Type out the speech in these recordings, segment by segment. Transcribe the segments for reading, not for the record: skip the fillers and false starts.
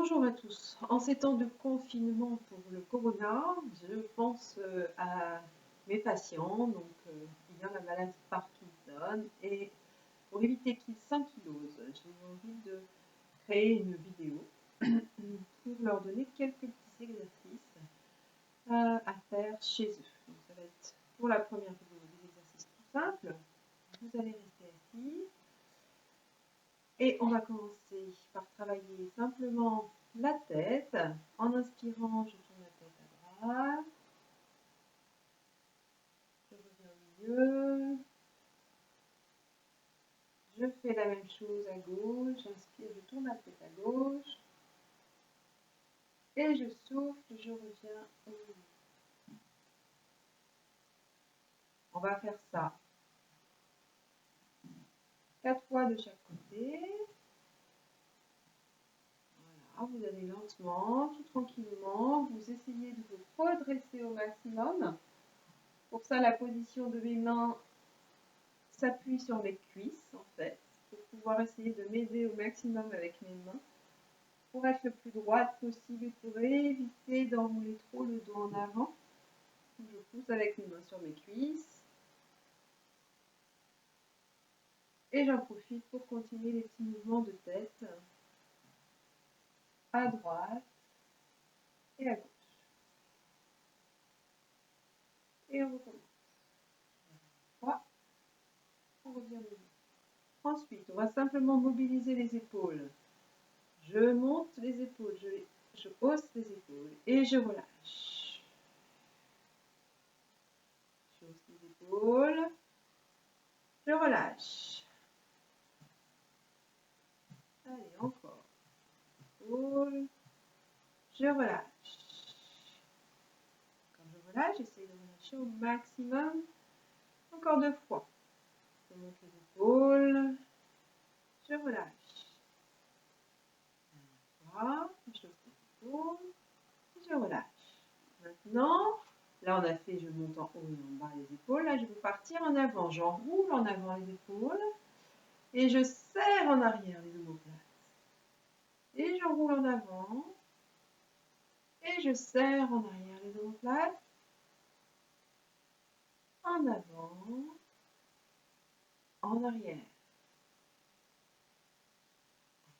Bonjour à tous. En ces temps de confinement pour le corona, je pense à mes patients. Il y a la maladie de Parkinson et pour éviter qu'ils s'ankylosent, j'ai eu envie de créer une vidéo pour leur donner quelques petits exercices à faire chez eux. Donc, ça va être pour la première vidéo des exercices tout simples. Vous allez rester assis. Et on va commencer par travailler simplement la tête. En inspirant, je tourne la tête à droite. Je reviens au milieu. Je fais la même chose à gauche. J'inspire, je tourne la tête à gauche. Et je souffle, je reviens au milieu. On va faire ça 4 fois de chaque côté. Voilà, vous allez lentement, tout tranquillement, vous essayez de vous redresser au maximum. Pour ça, la position de mes mains s'appuie sur mes cuisses, en fait, pour pouvoir essayer de m'aider au maximum avec mes mains, pour être le plus droite possible et pour éviter d'enrouler trop le dos en avant. Je pousse avec mes mains sur mes cuisses. Et j'en profite pour continuer les petits mouvements de tête à droite et à gauche. Et on recommence. 3, on revient au milieu. Ensuite, on va simplement mobiliser les épaules. Je monte les épaules, je hausse les épaules et je relâche. Je hausse les épaules, je relâche. Allez, encore. Épaules, je relâche. Quand je relâche, j'essaie de relâcher au maximum. Encore 2 fois. Je monte les épaules, je relâche. Je hausse les épaules, je relâche. Maintenant, là on a fait, je monte en haut et en bas les épaules. Là, je vais partir en avant. J'enroule en avant les épaules et je serre en arrière les omoplates. Et j'enroule en avant et je serre en arrière les omoplates. En avant, en arrière.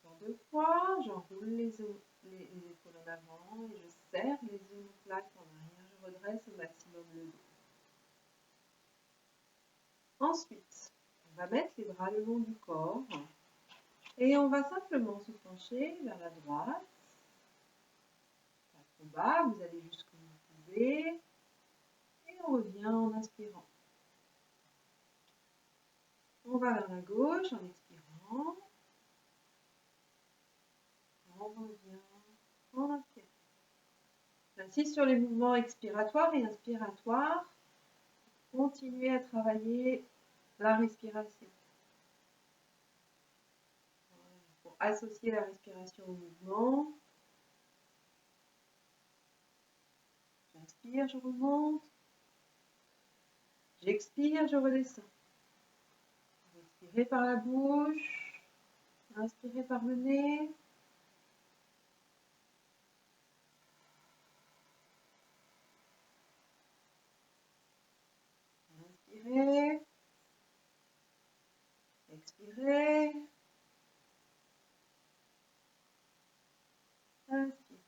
Encore 2 fois, j'enroule les épaules en avant et je serre les omoplates en arrière. Je redresse au maximum le dos. Ensuite, on va mettre les bras le long du corps et on va simplement se pencher vers la droite. Pas trop bas, vous allez jusqu'où vous pouvez et on revient en inspirant. On va vers la gauche en expirant. On revient en inspirant. J'insiste sur les mouvements expiratoires et inspiratoires. Continuez à travailler la respiration. Pour associer la respiration au mouvement. J'inspire, je remonte. J'expire, je redescends. Expirez par la bouche. Inspirez par le nez. Inspirez. Expirez. Inspirez.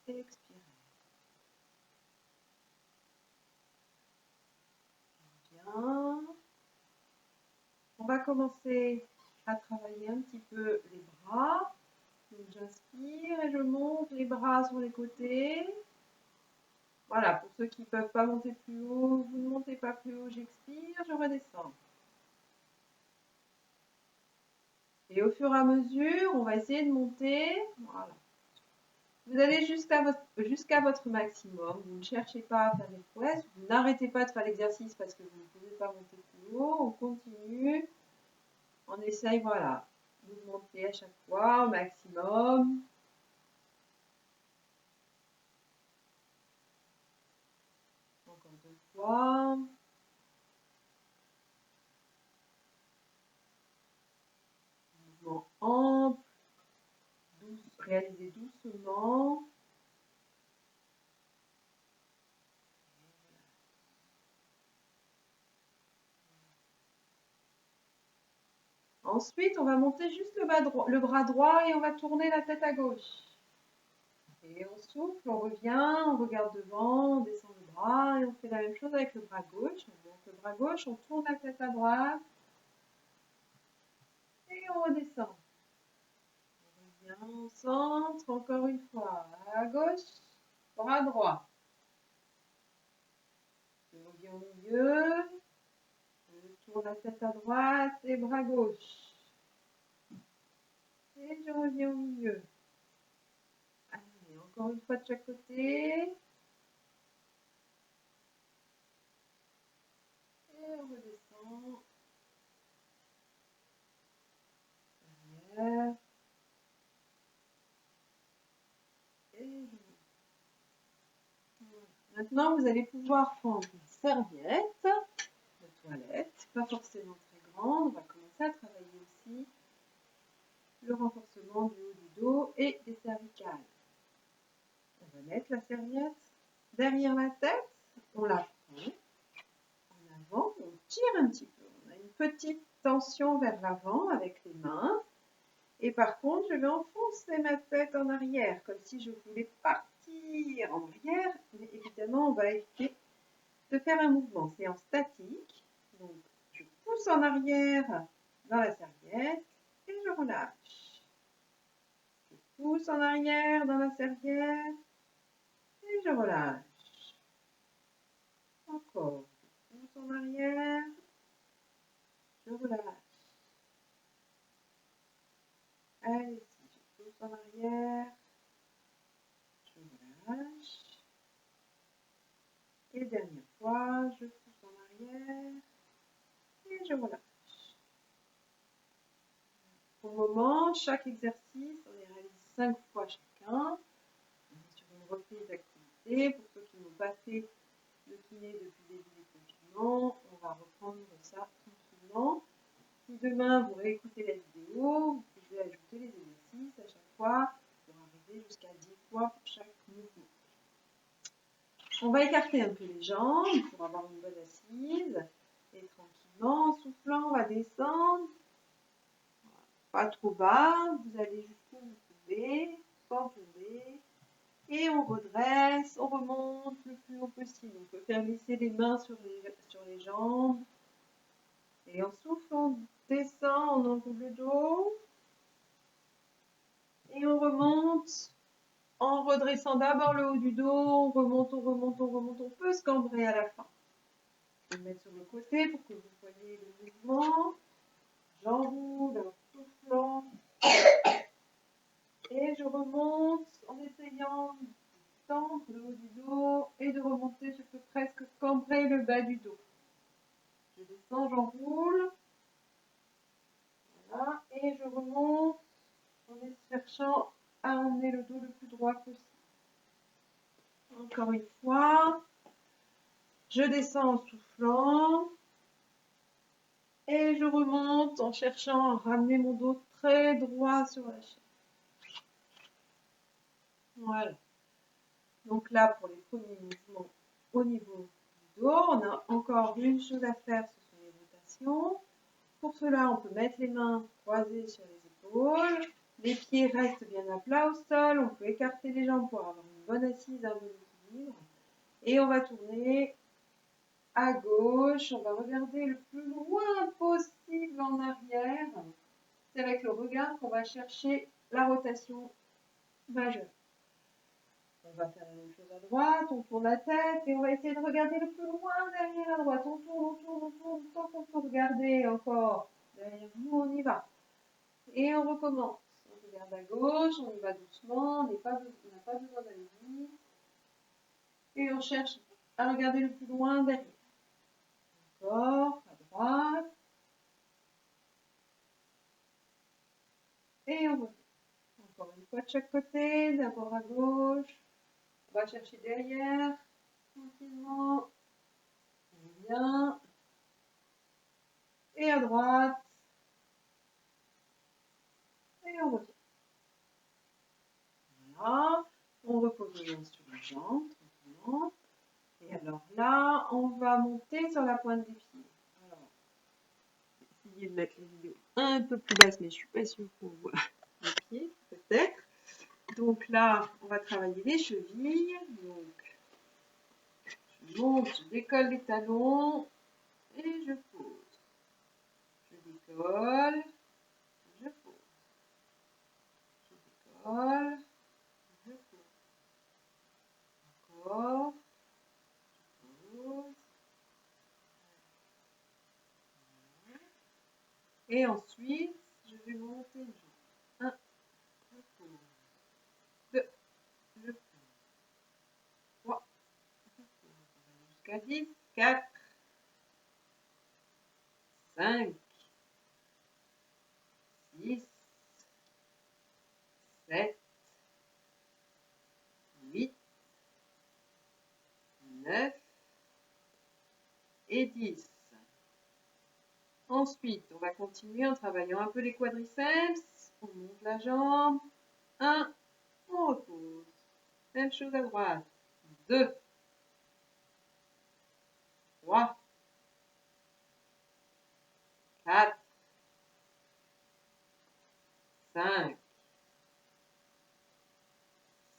Expirez. Bien. On va commencer à travailler un petit peu les bras. Donc j'inspire et je monte les bras sur les côtés. Voilà, pour ceux qui ne peuvent pas monter plus haut, vous ne montez pas plus haut, j'expire, je redescends. Et au fur et à mesure, on va essayer de monter. Voilà. Vous allez jusqu'à votre maximum. Vous ne cherchez pas à faire des prouesses. Vous n'arrêtez pas de faire l'exercice parce que vous ne pouvez pas monter plus haut. On continue. On essaye, voilà, de monter à chaque fois au maximum. Encore 2 fois. Mouvement ample. réaliser doucement. Ensuite, on va monter juste le bras droit et on va tourner la tête à gauche. Et on souffle, on revient, on regarde devant, on descend le bras et on fait la même chose avec le bras gauche. On monte le bras gauche, on tourne la tête à droite et on redescend. On revient au centre, encore une fois, à gauche, bras droit. Je reviens au milieu, je tourne la tête à droite et bras gauche. Et je reviens au milieu. Allez, encore une fois de chaque côté. Et on redescend. Derrière. Et voilà. Maintenant, vous allez pouvoir prendre une serviette de toilette, pas forcément très grande. On va commencer à travailler aussi le renforcement du haut du dos et des cervicales. On va mettre la serviette derrière la tête, on la prend en avant, on tire un petit peu. On a une petite tension vers l'avant avec les mains. Et par contre, je vais enfoncer ma tête en arrière, comme si je voulais partir en arrière. Mais évidemment, on va éviter de faire un mouvement. C'est en statique. Donc, je pousse en arrière dans la serviette et je relâche. Je pousse en arrière dans la serviette et je relâche. Encore. Je pousse en arrière, je relâche. Allez, je pousse en arrière, je relâche. Et dernière fois, je pousse en arrière et je relâche. Pour le moment, chaque exercice, on les réalise 5 fois chacun. On est sur une reprise d'activité. Pour ceux qui n'ont pas fait de kiné depuis le début du confinement, on va reprendre ça tranquillement. Si demain vous réécoutez la vidéo, vous pouvez ajouter les exercices à chaque fois pour arriver jusqu'à 10 fois pour chaque mouvement. On va écarter un peu les jambes pour avoir une bonne assise. Et tranquillement, en soufflant, on va descendre. Pas trop bas, vous allez jusqu'où vous pouvez, sans tomber. Et on redresse, on remonte le plus haut possible. On peut faire glisser les mains sur les jambes. Et en soufflant, on descend, on enroule le dos. Et on remonte en redressant d'abord le haut du dos. On remonte, on remonte, on remonte. On peut se cambrer à la fin. Je vais me mettre sur le côté pour que vous voyez le mouvement. J'enroule en soufflant. Et je remonte en essayant de tendre le haut du dos et de remonter. Je peux presque cambrer le bas du dos. Je descends, j'enroule. Voilà. Et je remonte en cherchant à emmener le dos le plus droit possible. Encore une fois. Je descends en soufflant. Et je remonte en cherchant à ramener mon dos très droit sur la chaise. Voilà. Donc là, pour les premiers mouvements au niveau du dos, on a encore une chose à faire, ce sont les rotations. Pour cela, on peut mettre les mains croisées sur les épaules. Les pieds restent bien à plat au sol. On peut écarter les jambes pour avoir une bonne assise, un bon équilibre. Et on va tourner à gauche. On va regarder le plus loin possible en arrière. C'est avec le regard qu'on va chercher la rotation majeure. On va faire la même chose à droite, on tourne la tête et on va essayer de regarder le plus loin derrière à droite. On tourne, on tourne, on tourne, tant qu'on peut regarder encore derrière nous, on y va. Et on recommence. On regarde à gauche, on y va doucement, on n'a pas besoin d'aller vite. Et on cherche à regarder le plus loin derrière. Encore, à droite. Et on revient. Encore une fois de chaque côté, d'abord à gauche. On va chercher derrière, tranquillement. On revient. Et à droite. Et on revient. revenons sur les jambes, tranquillement. Et alors là, on va monter sur la pointe des pieds. Alors, je vais essayer de mettre les vidéos un peu plus basses, mais je ne suis pas sûre qu'on voit les pieds, peut-être. Donc là, on va travailler les chevilles. Donc, je monte, je décolle les talons et je pose. Je décolle, je pose. Je décolle, je pose. Encore, je pose. Et ensuite, je vais monter une jambe. 1, je pose. 2, je pose. 3, je pose. Jusqu'à 10, 4, 5, 6, 7, 8, 9 et 10. Ensuite, on va continuer en travaillant un peu les quadriceps. On monte la jambe. 1, on repose. Même chose à droite. 2, 3, 4, 5,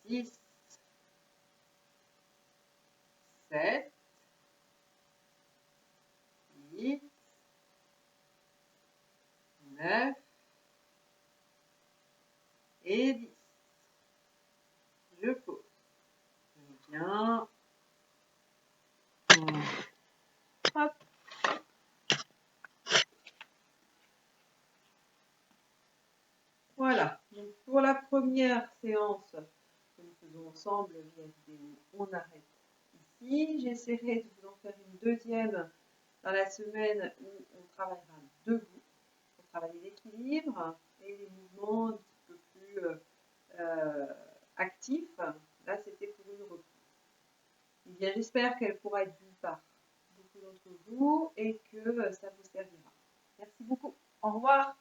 6, 7, 8, 9 et 10. Je pose. Je reviens. Hop. Voilà. Donc pour la première séance que nous faisons ensemble via vidéo, on arrête ici. J'essaierai de vous en faire une deuxième dans la semaine où on travaillera debout pour travailler l'équilibre et les mouvements un petit peu plus actifs. Là, c'était pour une reprise. Eh bien, j'espère qu'elle pourra être vue par beaucoup d'entre vous et que ça vous servira. Merci beaucoup. Au revoir.